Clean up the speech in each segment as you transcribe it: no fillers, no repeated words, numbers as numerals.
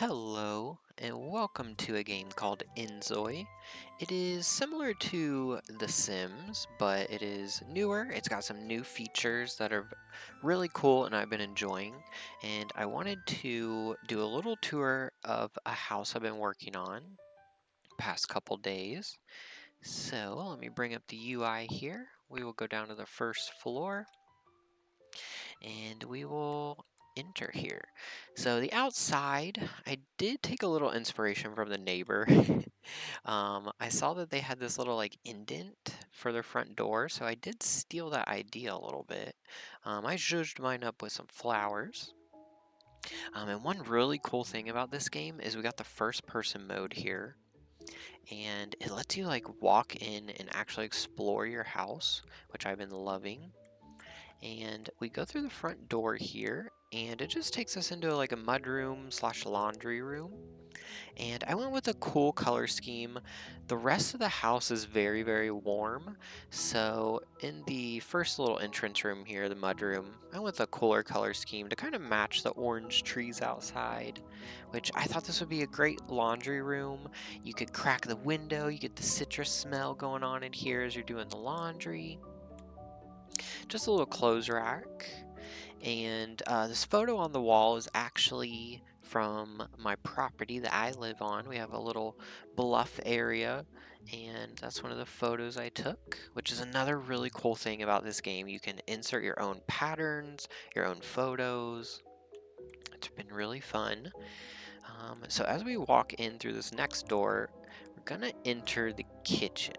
Hello, and welcome to a game called InZOI. It is similar to The Sims, but it is newer. It's got some new features that are really cool and I've been enjoying. And I wanted to do a little tour of a house I've been working on past couple days. So let me bring up the UI here. We will go down to the first floor and we will enter here. So the outside, I did take a little inspiration from the neighbor. I saw that they had this little like indent for their front door, so I did steal that idea a little bit. I zhuzhed mine up with some flowers. And one really cool thing about this game is we got the first person mode here, and it lets you like walk in and actually explore your house, which I've been loving. And we go through the front door here, and it just takes us into like a mudroom slash laundry room. And I went with a cool color scheme. The rest of the house is very, very warm. So in the first little entrance room here, the mudroom, I went with a cooler color scheme to kind of match the orange trees outside, which I thought this would be a great laundry room. You could crack the window, you get the citrus smell going on in here as you're doing the laundry. Just a little clothes rack. And this photo on the wall is actually from my property that I live on. We have a little bluff area, and that's one of the photos I took, which is another really cool thing about this game. You can insert your own patterns, your own photos. It's been really fun. So as we walk in through this next door, we're gonna enter the kitchen.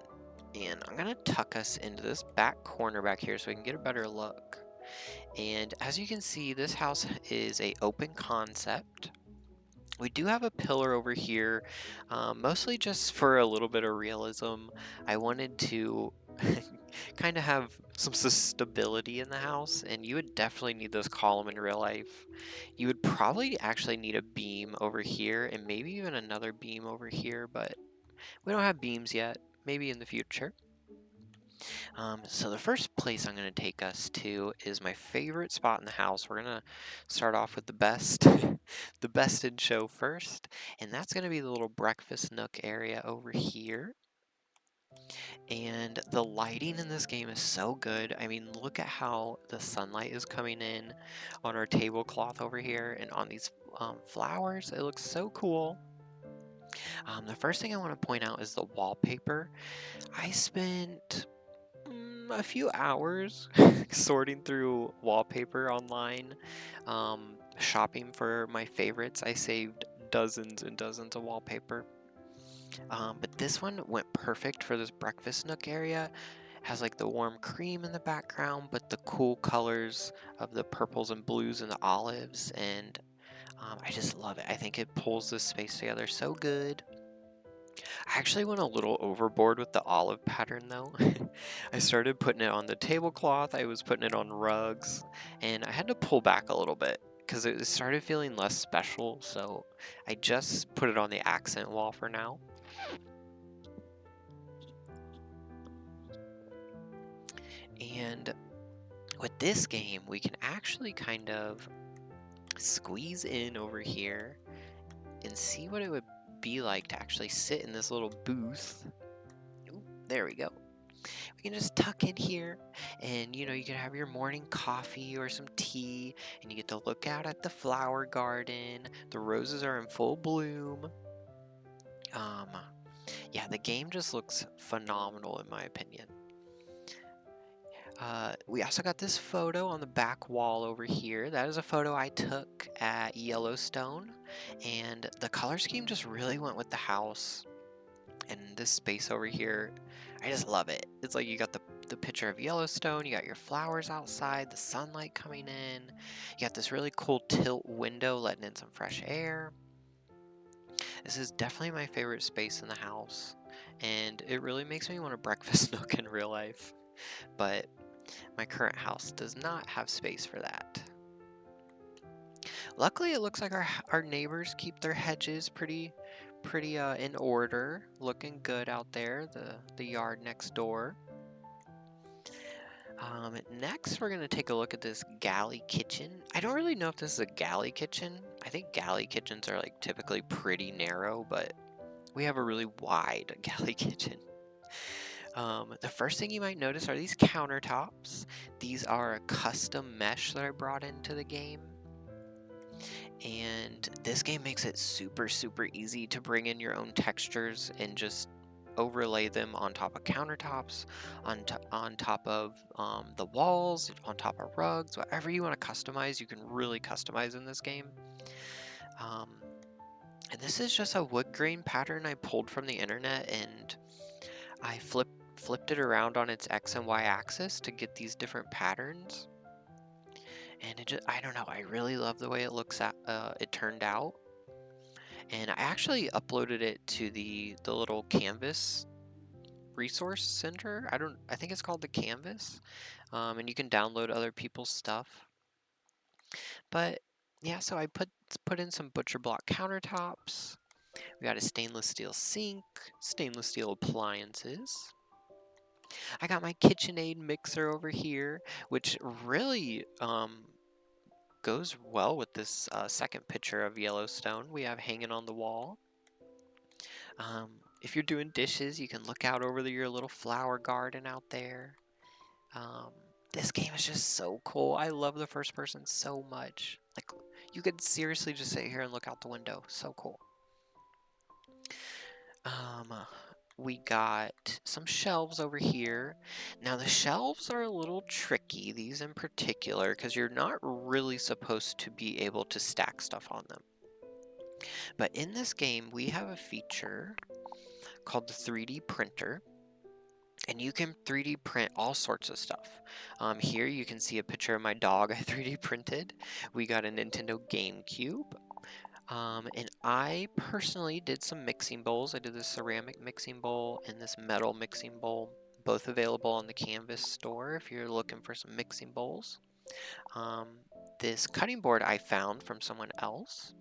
And I'm gonna tuck us into this back corner back here so we can get a better look. And as you can see, this house is a open concept. We do have a pillar over here, mostly just for a little bit of realism. I wanted to kind of have some stability in the house, and you would definitely need this column in real life. You would probably actually need a beam over here, and maybe even another beam over here, but we don't have beams yet. Maybe in the future. So the first place I'm going to take us to is my favorite spot in the house. We're going to start off with the best, the best in show first, and that's going to be the little breakfast nook area over here. And the lighting in this game is so good. I mean, look at how the sunlight is coming in on our tablecloth over here and on these flowers. It looks so cool. The first thing I want to point out is the wallpaper. I spent a few hours sorting through wallpaper online, shopping for my favorites. I saved dozens and dozens of wallpaper. But this one went perfect for this breakfast nook area. Has like the warm cream in the background, but the cool colors of the purples and blues and the olives, and I just love it. I think it pulls this space together so good. I actually went a little overboard with the olive pattern though. I started putting it on the tablecloth, I was putting it on rugs, and I had to pull back a little bit because it started feeling less special, so I just put it on the accent wall for now. And with this game, we can actually kind of squeeze in over here and see what it would be like to actually sit in this little booth. Ooh, there we go. We can just tuck in here and you can have your morning coffee or some tea and you get to look out at the flower garden. The roses are in full bloom. Um, yeah, the game just looks phenomenal in my opinion. We also got this photo on the back wall over here. That is a photo I took at Yellowstone, and the color scheme just really went with the house. And this space over here, I just love it. It's like you got the picture of Yellowstone, you got your flowers outside, the sunlight coming in, you got this really cool tilt window letting in some fresh air. This is definitely my favorite space in the house, and it really makes me want a breakfast nook in real life. But my current house does not have space for that. Luckily, it looks like our neighbors keep their hedges pretty in order, looking good out there. The yard next door. Next, we're going to take a look at this galley kitchen. I don't really know if this is a galley kitchen. I think galley kitchens are like typically pretty narrow, but we have a really wide galley kitchen. The first thing you might notice are these countertops. These are a custom mesh that I brought into the game. And this game makes it super, super easy to bring in your own textures and just overlay them on top of countertops, on top of the walls, on top of rugs, whatever you want to customize, you can really customize in this game. Um, and this is just a wood grain pattern I pulled from the internet, and I flipped it around on its X and Y axis to get these different patterns. And it just, I don't know, I really love the way it turned out. And I actually uploaded it to the little Canvas resource center. I think it's called the Canvas. And you can download other people's stuff. But yeah, so I put in some butcher block countertops. We got a stainless steel sink, stainless steel appliances. I got my KitchenAid mixer over here, which really goes well with this second picture of Yellowstone we have hanging on the wall. If you're doing dishes, you can look out over your little flower garden out there. This game is just so cool. I love the first person so much. Like, you could seriously just sit here and look out the window. So cool. We got some shelves over here. Now the shelves are a little tricky, these in particular, because you're not really supposed to be able to stack stuff on them. But in this game, we have a feature called the 3D printer, and you can 3D print all sorts of stuff. Here you can see a picture of my dog I 3D printed. We got a Nintendo GameCube. And I personally did some mixing bowls. I did this ceramic mixing bowl and this metal mixing bowl, both available on the Canvas store if you're looking for some mixing bowls. This cutting board I found from someone else.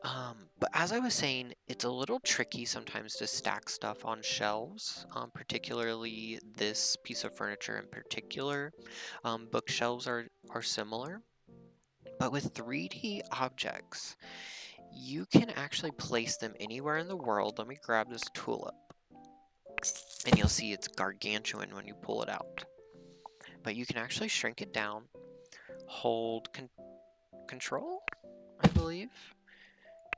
But as I was saying, it's a little tricky sometimes to stack stuff on shelves, particularly this piece of furniture in particular. Bookshelves are similar. But with 3D objects, you can actually place them anywhere in the world. Let me grab this tulip. And you'll see it's gargantuan when you pull it out. But you can actually shrink it down, hold control, I believe.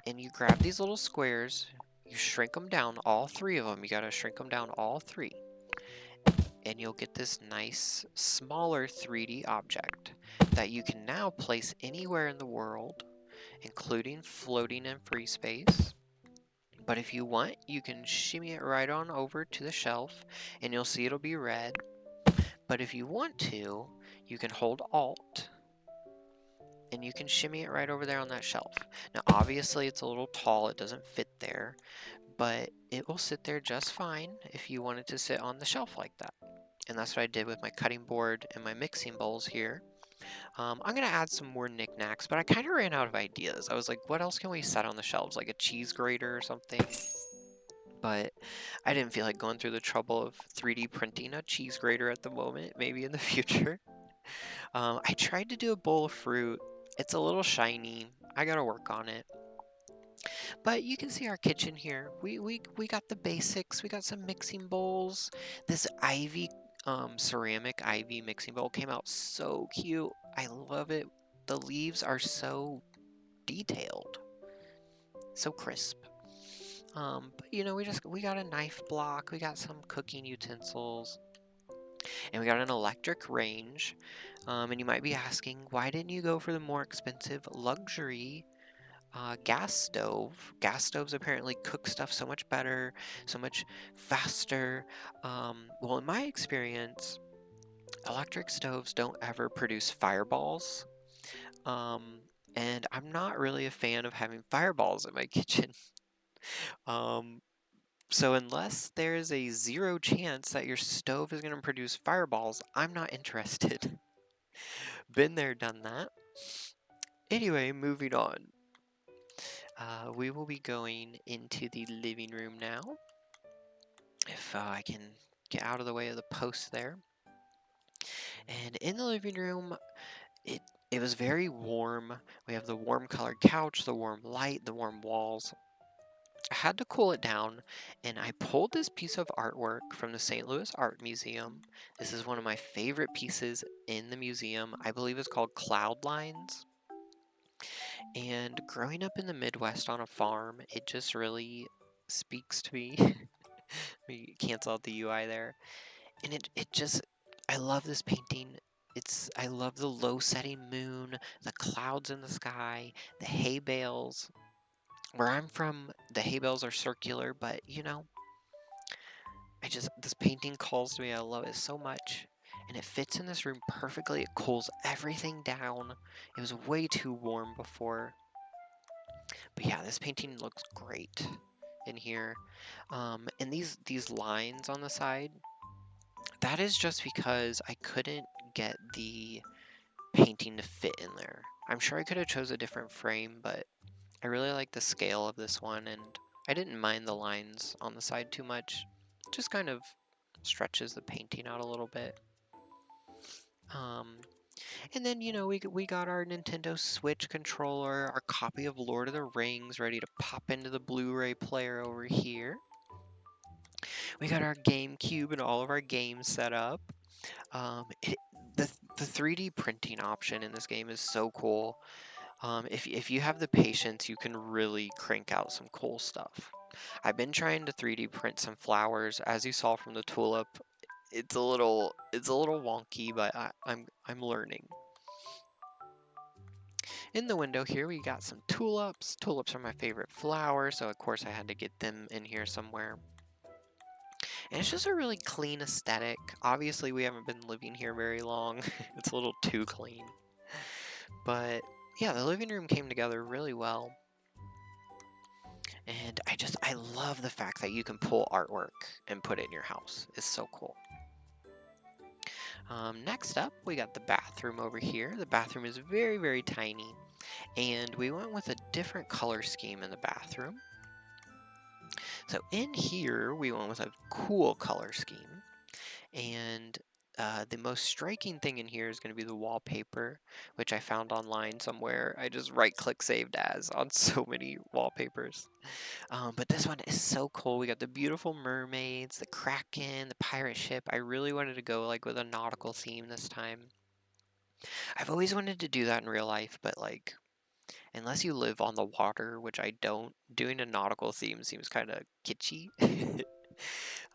And you grab these little squares, you shrink them down, all three of them. You gotta shrink them down, all three. And you'll get this nice, smaller 3D object that you can now place anywhere in the world, including floating in free space. But if you want, you can shimmy it right on over to the shelf, and you'll see it'll be red. But if you want to, you can hold Alt, and you can shimmy it right over there on that shelf. Now, obviously, it's a little tall. It doesn't fit there, but it will sit there just fine if you want it to sit on the shelf like that. And that's what I did with my cutting board and my mixing bowls here. I'm going to add some more knickknacks, but I kind of ran out of ideas. I was like, what else can we set on the shelves? Like a cheese grater or something? But I didn't feel like going through the trouble of 3D printing a cheese grater at the moment, maybe in the future. I tried to do a bowl of fruit. It's a little shiny. I gotta work on it. But you can see our kitchen here. We got the basics. We got some mixing bowls. This ceramic ivy mixing bowl came out so cute. I love it. The leaves are so detailed, so crisp. But you know, we got a knife block. We got some cooking utensils. And we got an electric range. And you might be asking, why didn't you go for the more expensive luxury gas stove? Gas stoves apparently cook stuff so much better, so much faster. Well, in my experience, electric stoves don't ever produce fireballs. And I'm not really a fan of having fireballs in my kitchen. Um, So unless there's a 0 chance that your stove is going to produce fireballs, I'm not interested. Been there, done that. Anyway, moving on. We will be going into the living room now. If I can get out of the way of the post there. And in the living room, it it was very warm. We have the warm colored couch, the warm light, the warm walls. I had to cool it down, and I pulled this piece of artwork from the St. Louis Art Museum. This is one of my favorite pieces in the museum. I believe it's called Cloud Lines. And growing up in the Midwest on a farm, it just really speaks to me. We cancel out the UI there. And it just, I love this painting. I love the low setting moon, the clouds in the sky, the hay bales. Where I'm from, the hay bales are circular, but this painting calls to me. I love it so much. And it fits in this room perfectly. It cools everything down. It was way too warm before. But yeah, this painting looks great in here. And these lines on the side, that is just because I couldn't get the painting to fit in there. I'm sure I could have chose a different frame, but I really like the scale of this one, and I didn't mind the lines on the side too much. It just kind of stretches the painting out a little bit. And then, we got our Nintendo Switch controller, our copy of Lord of the Rings ready to pop into the Blu-ray player over here. We got our GameCube and all of our games set up. The 3D printing option in this game is so cool. If you have the patience, you can really crank out some cool stuff. I've been trying to 3D print some flowers, as you saw from the tulip. It's a little wonky, but I'm learning. In the window here, we got some tulips. Tulips are my favorite flower, so of course I had to get them in here somewhere. And it's just a really clean aesthetic. Obviously, we haven't been living here very long. It's a little too clean. But yeah, the living room came together really well. And I love the fact that you can pull artwork and put it in your house. It's so cool. Next up, we got the bathroom over here. The bathroom is very, very tiny. And we went with a different color scheme in the bathroom. So in here, we went with a cool color scheme. And the most striking thing in here is going to be the wallpaper, which I found online somewhere. I just right-click saved as on so many wallpapers. But this one is so cool. We got the beautiful mermaids, the kraken, the pirate ship. I really wanted to go like with a nautical theme this time. I've always wanted to do that in real life, but like, unless you live on the water, which I don't, doing a nautical theme seems kind of kitschy.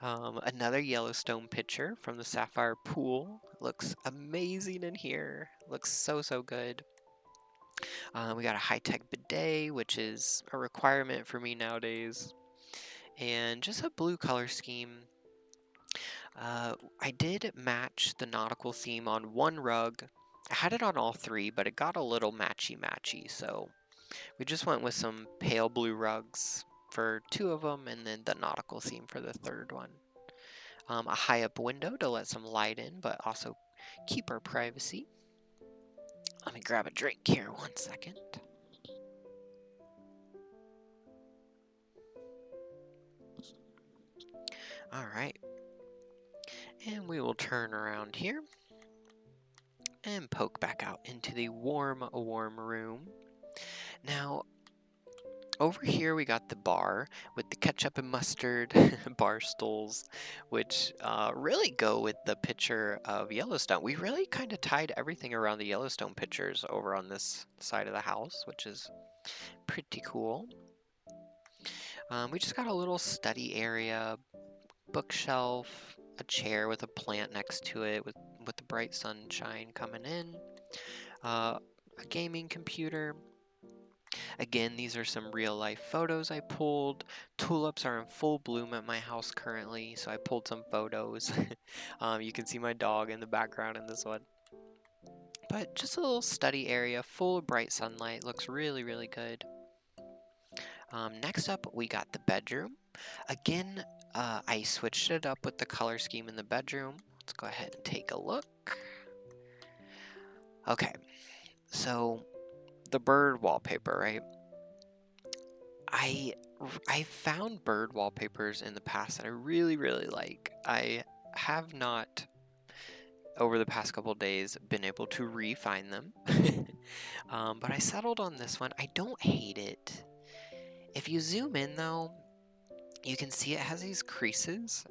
Another Yellowstone picture from the Sapphire Pool. Looks amazing in here. Looks so, so good. We got a high-tech bidet, which is a requirement for me nowadays. And just a blue color scheme. I did match the nautical theme on one rug. I had it on all three, but it got a little matchy-matchy, so we just went with some pale blue rugs for two of them, and then the nautical theme for the third one. A high-up window to let some light in, but also keep our privacy. Let me grab a drink here, 1 second. All right. And we will turn around here and poke back out into the warm, warm room. Now, over here we got the bar with the ketchup and mustard bar stools, which really go with the picture of Yellowstone. We really kind of tied everything around the Yellowstone pictures over on this side of the house, which is pretty cool. We just got a little study area, bookshelf, a chair with a plant next to it with the bright sunshine coming in, a gaming computer. Again, these are some real life photos I pulled. Tulips are in full bloom at my house currently, so I pulled some photos. You can see my dog in the background in this one. But just a little study area full of bright sunlight. Looks really, really good. Next up, we got the bedroom. Again, I switched it up with the color scheme in the bedroom. Let's go ahead and take a look. Okay, so the bird wallpaper, right? I found bird wallpapers in the past that I really, really like. I have not over the past couple days, been able to refine them. But I settled on this one. I don't hate it. If you zoom in though, you can see it has these creases,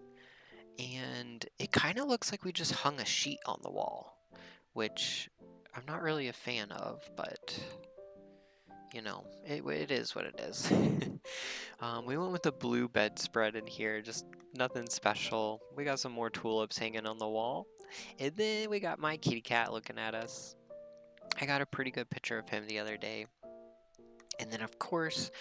and it kind of looks like we just hung a sheet on the wall, which I'm not really a fan of, but you know, it is what it is. We went with the blue bedspread in here, just nothing special. We got some more tulips hanging on the wall, and then we got my kitty cat looking at us. I got a pretty good picture of him the other day. And then, of course,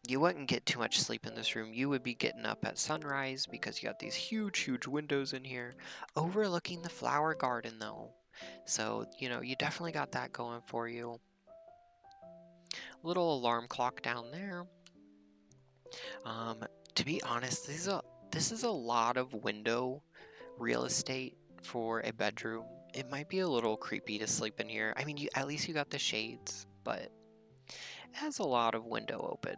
you wouldn't get too much sleep in this room. You would be getting up at sunrise because you got these huge, huge windows in here overlooking the flower garden, though. So, you know, you definitely got that going for you. Little alarm clock down there. To be honest, this is a lot of window real estate for a bedroom. It might be a little creepy to sleep in here. I mean, at least you got the shades, but it has a lot of window open.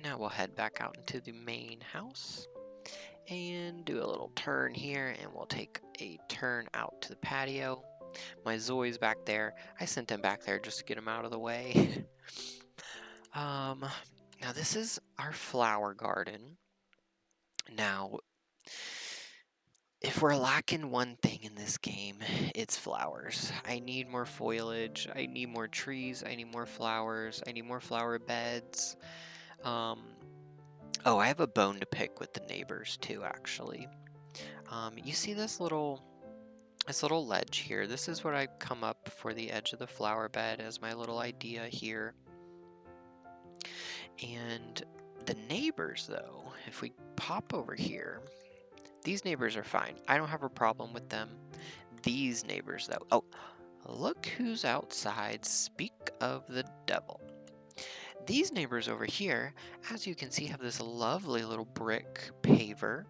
Now we'll head back out into the main house and do a little turn here, and we'll take a turn out to the patio. My Zoi's back there. I sent him back there just to get him out of the way. Now this is our flower garden. Now, if we're lacking one thing in this game, it's flowers. I need more foliage, I need more trees, I need more flowers, I need more flower beds. Oh, I have a bone to pick with the neighbors too, actually. You see this little ledge here? This is what I come up for the edge of the flower bed as my little idea here. And the neighbors, though, if we pop over here, these neighbors are fine. I don't have a problem with them. These neighbors, though. Oh, look who's outside. Speak of the devil. These neighbors over here, as you can see, have this lovely little brick paver.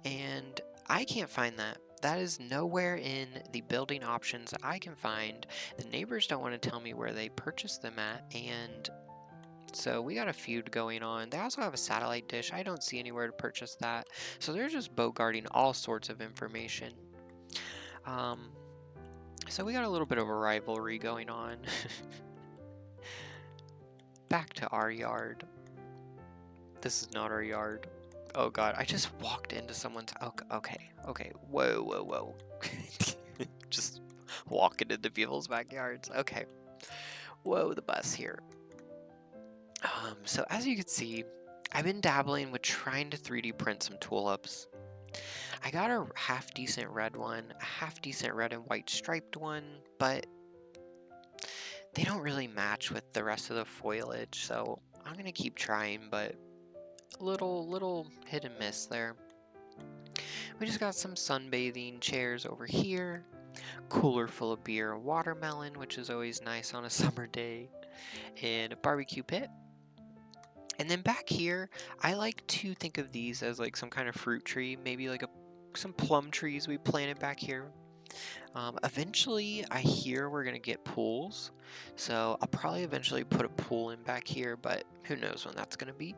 And I can't find that. That is nowhere in the building options I can find. The neighbors don't want to tell me where they purchased them at, and so we got a feud going on. They also have a satellite dish. I don't see anywhere to purchase that. So they're just bogarting all sorts of information. So we got a little bit of a rivalry going on. Back to our yard. This is not our yard. Oh god, I just walked into someone's... Okay. Whoa. Just walking into people's backyards. Okay. Whoa, the bus here. So as you can see, I've been dabbling with trying to 3D print some tulips. I got a half-decent red one, a half-decent red and white striped one, but they don't really match with the rest of the foliage, so I'm gonna keep trying, but little hit and miss there. We just got some sunbathing chairs over here, cooler full of beer and watermelon, which is always nice on a summer day, and a barbecue pit. And then back here, I like to think of these as like some kind of fruit tree, maybe like some plum trees we planted back here. Eventually, I hear we're gonna get pools, so I'll probably eventually put a pool in back here, but who knows when that's gonna be.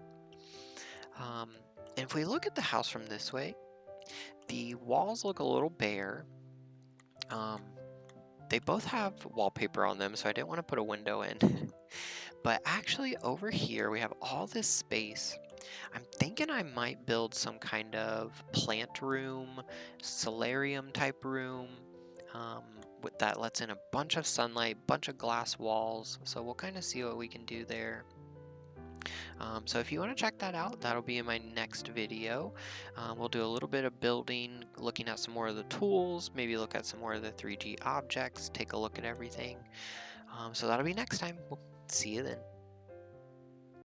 And if we look at the house from this way, the walls look a little bare. They both have wallpaper on them, so I didn't want to put a window in. But actually over here we have all this space. I'm thinking I might build some kind of plant room, solarium type room, that lets in a bunch of sunlight, bunch of glass walls. So we'll kind of see what we can do there. So if you want to check that out, that'll be in my next video. We'll do a little bit of building, looking at some more of the tools, maybe look at some more of the 3D objects, take a look at everything. So that'll be next time. We'll see you then.